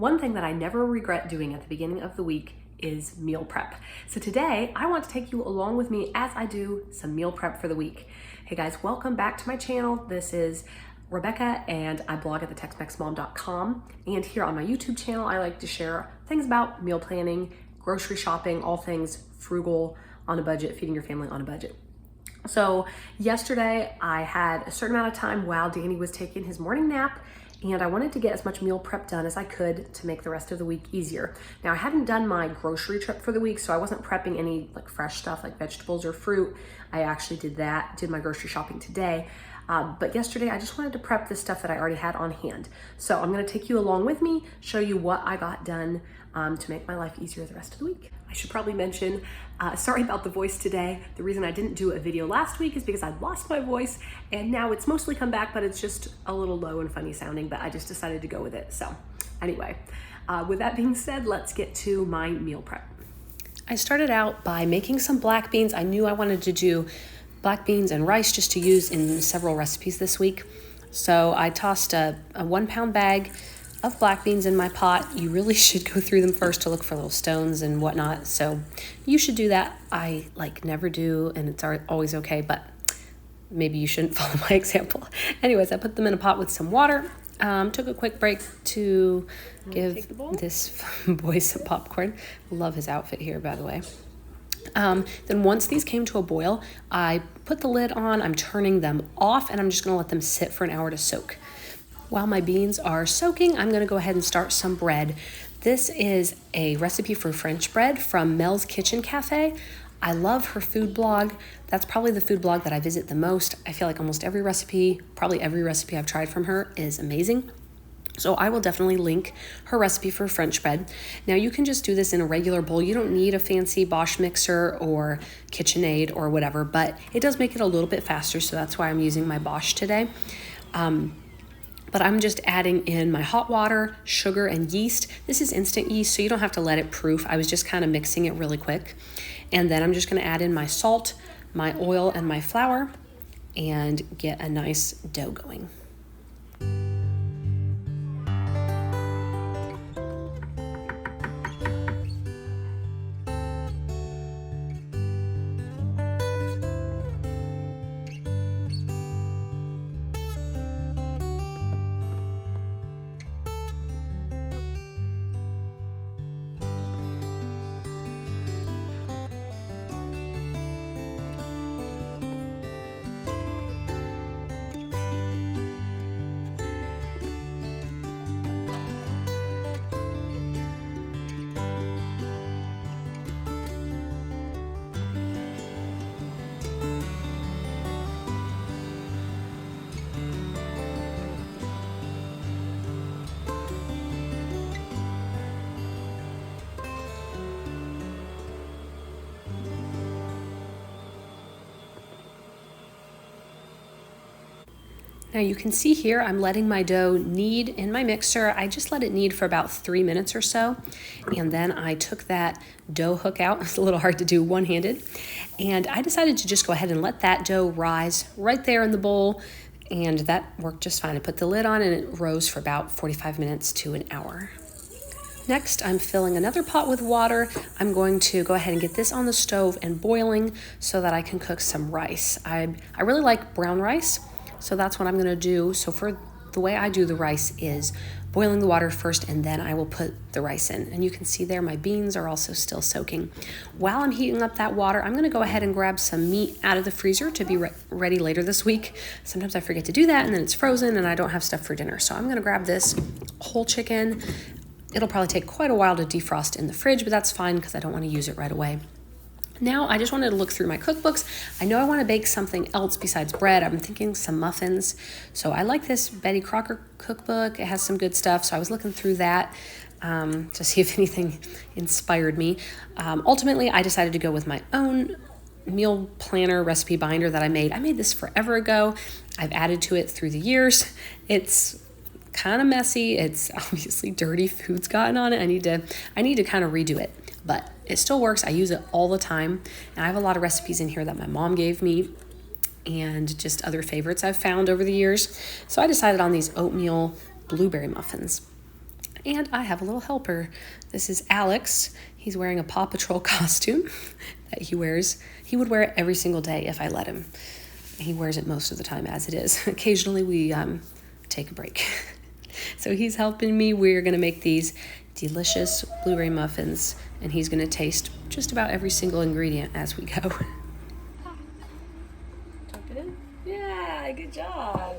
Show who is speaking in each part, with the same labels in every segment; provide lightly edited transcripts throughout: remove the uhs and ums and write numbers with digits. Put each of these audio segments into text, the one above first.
Speaker 1: One thing that I never regret doing at the beginning of the week is meal prep. So today I want to take you along with me as I do some meal prep for the week. Hey guys, welcome back to my channel. This is Rebecca and I blog at the Tex-Mex-Mom.com. And here on my YouTube channel, I like to share things about meal planning, grocery shopping, all things frugal, on a budget, feeding your family on a budget. So yesterday I had a certain amount of time while Danny was taking his morning nap, and I wanted to get as much meal prep done as I could to make the rest of the week easier. Now I hadn't done my grocery trip for the week, so I wasn't prepping any like fresh stuff like vegetables or fruit. I actually did my grocery shopping today. But yesterday I just wanted to prep the stuff that I already had on hand. So I'm gonna take you along with me, show you what I got done to make my life easier the rest of the week. I should probably mention, sorry about the voice today. The reason I didn't do a video last week is because I lost my voice and now it's mostly come back, but it's just a little low and funny sounding, but I just decided to go with it. So anyway, with that being said, let's get to my meal prep. I started out by making some black beans. I knew I wanted to do black beans and rice just to use in several recipes this week. So I tossed a 1 pound bag of black beans in my pot. You really should go through them first to look for little stones and whatnot. So you should do that. I never do, and it's always okay, but maybe you shouldn't follow my example. Anyways, I put them in a pot with some water. Took a quick break to give this boy some popcorn. Love his outfit here, by the way. Then once these came to a boil, I put the lid on, I'm turning them off, and I'm just gonna let them sit for an hour to soak. While my beans are soaking, I'm gonna go ahead and start some bread. This is a recipe for French bread from Mel's Kitchen Cafe. I love her food blog. That's probably the food blog that I visit the most. I feel like almost every recipe, probably every recipe I've tried from her is amazing. So I will definitely link her recipe for French bread. Now you can just do this in a regular bowl. You don't need a fancy Bosch mixer or KitchenAid or whatever, but it does make it a little bit faster, so that's why I'm using my Bosch today. But I'm just adding in my hot water, sugar, and yeast. This is instant yeast, so you don't have to let it proof. I was just kind of mixing it really quick. And then I'm just gonna add in my salt, my oil, and my flour, and get a nice dough going. Now you can see here, I'm letting my dough knead in my mixer. I just let it knead for about 3 minutes or so. And then I took that dough hook out. It's a little hard to do one-handed. And I decided to just go ahead and let that dough rise right there in the bowl. And that worked just fine. I put the lid on and it rose for about 45 minutes to an hour. Next, I'm filling another pot with water. I'm going to go ahead and get this on the stove and boiling so that I can cook some rice. I really like brown rice. So that's what I'm gonna do. So for the way I do the rice is boiling the water first and then I will put the rice in. And you can see there my beans are also still soaking. While I'm heating up that water, I'm gonna go ahead and grab some meat out of the freezer to be ready later this week. Sometimes I forget to do that and then it's frozen and I don't have stuff for dinner. So I'm gonna grab this whole chicken. It'll probably take quite a while to defrost in the fridge, but that's fine because I don't wanna use it right away. Now I just wanted to look through my cookbooks. I know I want to bake something else besides bread. I'm thinking some muffins. So I like this Betty Crocker cookbook. It has some good stuff. So I was looking through that to see if anything inspired me. Ultimately, I decided to go with my own meal planner recipe binder that I made. I made this forever ago. I've added to it through the years. It's kind of messy. It's obviously dirty. Food's gotten on it. I need to kind of redo it. But it still works. I use it all the time. And I have a lot of recipes in here that my mom gave me and just other favorites I've found over the years. So I decided on these oatmeal blueberry muffins. And I have a little helper. This is Alex. He's wearing a Paw Patrol costume that he wears. He would wear it every single day if I let him. He wears it most of the time as it is. Occasionally we take a break. So he's helping me. We're gonna make these delicious blueberry muffins, and he's gonna taste just about every single ingredient as we go. Jump it in? Yeah, good job.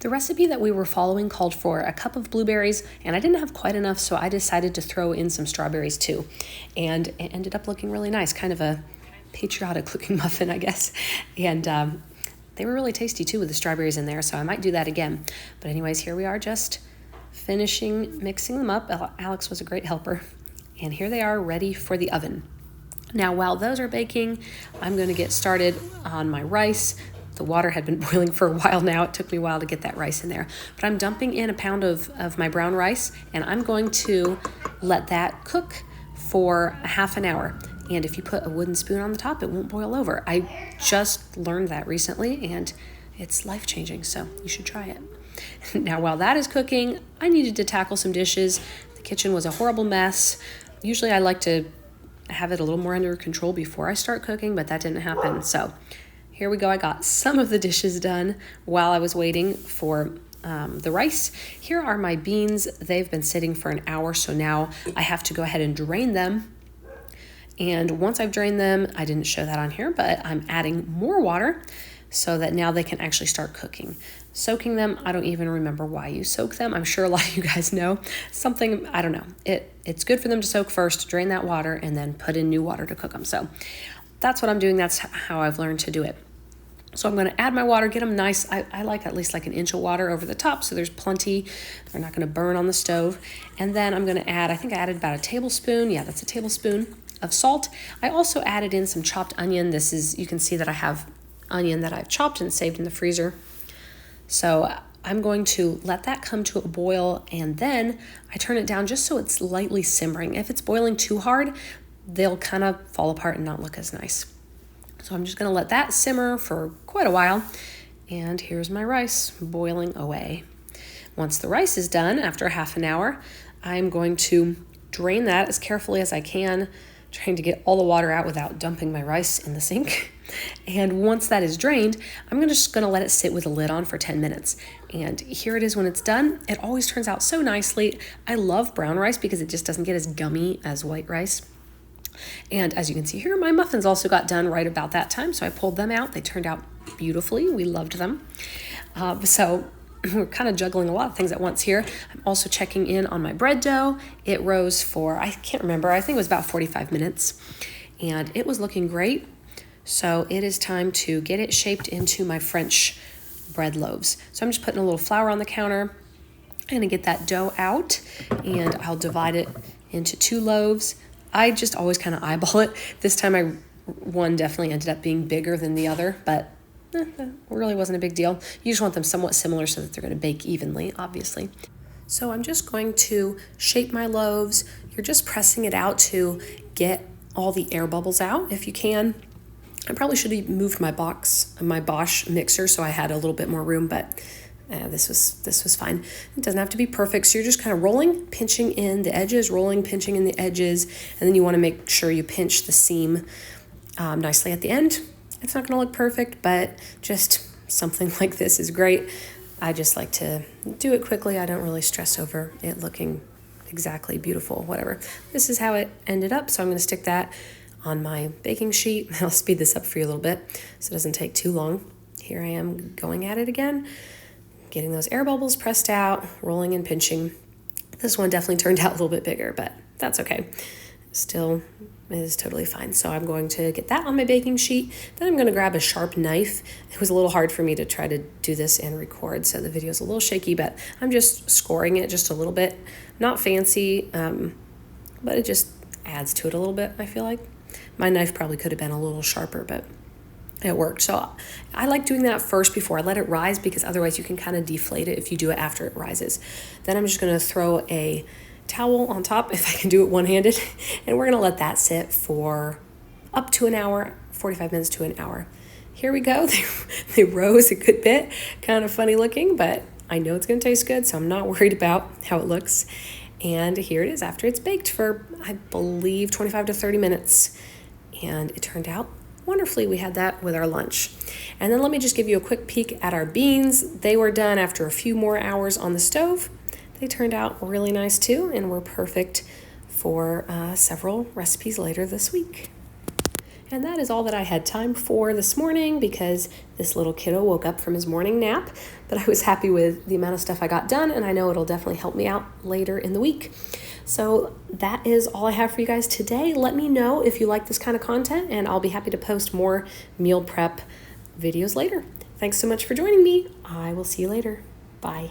Speaker 1: The recipe that we were following called for a cup of blueberries, and I didn't have quite enough, so I decided to throw in some strawberries too. And it ended up looking really nice, kind of a patriotic looking muffin, I guess. And they were really tasty too with the strawberries in there, so I might do that again. But anyways, here we are just finishing mixing them up. Alex was a great helper. And here they are ready for the oven. Now, while those are baking, I'm gonna get started on my rice. The water had been boiling for a while now. It took me a while to get that rice in there. But I'm dumping in a pound of my brown rice, and I'm going to let that cook for a half an hour. And if you put a wooden spoon on the top, it won't boil over. I just learned that recently, and it's life-changing, so you should try it. Now, while that is cooking, I needed to tackle some dishes. The kitchen was a horrible mess. Usually I like to have it a little more under control before I start cooking, but that didn't happen. So here we go. I got some of the dishes done while I was waiting for the rice. Here are my beans. They've been sitting for an hour, so now I have to go ahead and drain them. And once I've drained them, I didn't show that on here, but I'm adding more water so that now they can actually start cooking. Soaking them, I don't even remember why you soak them. I'm sure a lot of you guys know. Something, I don't know. It's good for them to soak first, drain that water, and then put in new water to cook them. So that's what I'm doing. That's how I've learned to do it. So I'm going to add my water, get them nice. I like at least like an inch of water over the top, so there's plenty. They're not going to burn on the stove. And then I'm going to add, I think I added about a tablespoon. Yeah, that's a tablespoon of salt. I also added in some chopped onion. This is, you can see that I have onion that I've chopped and saved in the freezer. So I'm going to let that come to a boil, and then I turn it down just so it's lightly simmering. If it's boiling too hard, they'll kind of fall apart and not look as nice. So I'm just gonna let that simmer for quite a while. And here's my rice boiling away. Once the rice is done, after half an hour, I'm going to drain that as carefully as I can, trying to get all the water out without dumping my rice in the sink. And once that is drained, I'm just gonna let it sit with a lid on for 10 minutes. And here it is when it's done. It always turns out so nicely. I love brown rice because it just doesn't get as gummy as white rice. And as you can see here, my muffins also got done right about that time, so I pulled them out. They turned out beautifully. We loved them. So we're kind of juggling a lot of things at once here. I'm also checking in on my bread dough. It rose for, I can't remember, I think it was about 45 minutes, and it was looking great. So it is time to get it shaped into my French bread loaves. So I'm just putting a little flour on the counter. I'm gonna get that dough out, and I'll divide it into 2 loaves. I just always kind of eyeball it. This time one definitely ended up being bigger than the other, but it really wasn't a big deal. You just want them somewhat similar so that they're going to bake evenly, obviously. So I'm just going to shape my loaves. You're just pressing it out to get all the air bubbles out if you can. I probably should have moved my Bosch mixer so I had a little bit more room, but this was fine. It doesn't have to be perfect, so you're just kind of rolling, pinching in the edges, rolling, pinching in the edges, and then you want to make sure you pinch the seam nicely at the end. It's not going to look perfect, but just something like this is great. I just like to do it quickly. I don't really stress over it looking exactly beautiful, whatever. This is how it ended up, so I'm going to stick that on my baking sheet. I'll speed this up for you a little bit so it doesn't take too long. Here I am going at it again, getting those air bubbles pressed out, rolling and pinching. This one definitely turned out a little bit bigger, but that's okay. Still is totally fine. So I'm going to get that on my baking sheet. Then I'm going to grab a sharp knife. It was a little hard for me to try to do this and record, so the video is a little shaky, but I'm just scoring it just a little bit. Not fancy, but it just adds to it a little bit, I feel like. My knife probably could have been a little sharper, but it worked. So I like doing that first before I let it rise, because otherwise you can kind of deflate it if you do it after it rises. Then I'm just going to throw a towel on top, if I can do it one-handed, and we're going to let that sit for up to an hour, 45 minutes to an hour. Here we go. They rose a good bit. Kind of funny looking, but I know it's going to taste good, so I'm not worried about how it looks. And here it is after it's baked for, I believe, 25 to 30 minutes. And it turned out wonderfully. We had that with our lunch. And then let me just give you a quick peek at our beans. They were done after a few more hours on the stove. They turned out really nice too, and were perfect for several recipes later this week. And that is all that I had time for this morning, because this little kiddo woke up from his morning nap. But I was happy with the amount of stuff I got done, and I know it'll definitely help me out later in the week. So that is all I have for you guys today. Let me know if you like this kind of content, and I'll be happy to post more meal prep videos later. Thanks so much for joining me. I will see you later. Bye.